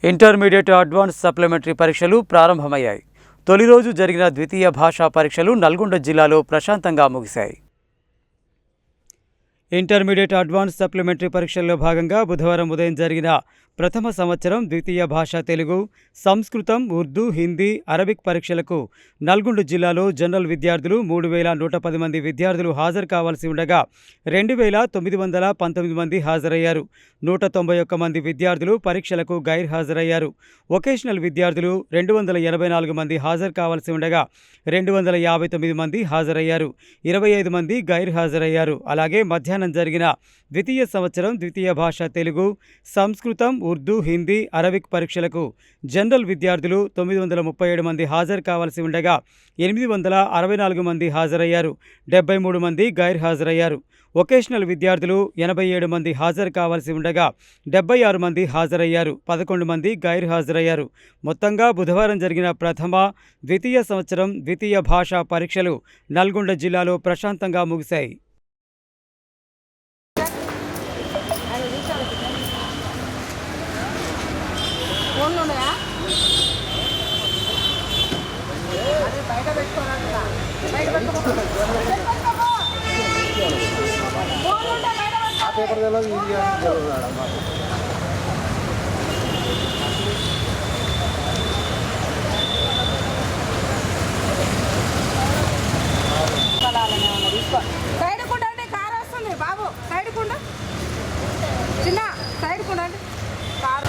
Intermediate advance supplementary పరీక్షలు ప్రారంభమయ్యాయి. తొలి రోజు జరిగిన ద్వితీయ భాషా పరీక్షలు నల్గొండ జిల్లాలో ప్రశాంతంగా ముగిశాయి. ఇంటర్మీడియట్ అడ్వాన్స్ సప్లిమెంటరీ పరీక్షల్లో భాగంగా బుధవారం ఉదయం జరిగిన ప్రథమ సంవత్సరం ద్వితీయ భాష తెలుగు, సంస్కృతం, ఉర్దూ, హిందీ, అరబిక్ పరీక్షలకు నల్గొండ జిల్లాలో జనరల్ విద్యార్థులు 3110 మంది విద్యార్థులు హాజరు కావాల్సి ఉండగా 2919 మంది హాజరయ్యారు. 191 మంది విద్యార్థులు పరీక్షలకు గైర్ హాజరయ్యారు. వొకేషనల్ విద్యార్థులు 284 మంది హాజరు కావాల్సి ఉండగా 259 మంది హాజరయ్యారు. 25 మంది గైర్ హాజరయ్యారు. అలాగే మధ్యాహ్నం జరిగిన ద్వితీయ సంవత్సరం ద్వితీయ భాష తెలుగు, సంస్కృతం, ఉర్దూ, హిందీ, అరబిక్ పరీక్షలకు జనరల్ విద్యార్థులు 937 మంది హాజరు కావాల్సి ఉండగా 864 మంది హాజరయ్యారు. 73 మంది గైర్ హాజరయ్యారు. వొకేషనల్ విద్యార్థులు 87 మంది హాజరు కావాల్సి ఉండగా 76 మంది హాజరయ్యారు. 11 మంది గైర్ హాజరయ్యారు. మొత్తంగా బుధవారం జరిగిన ప్రథమ, ద్వితీయ సంవత్సరం ద్వితీయ భాషా పరీక్షలు నల్గొండ జిల్లాలో ప్రశాంతంగా ముగిశాయి. సైడ్ కుండండి, కారు వస్తుంది బాబు. సైడ్ కుండ, చిన్న సైడ్ కుండండి కారు.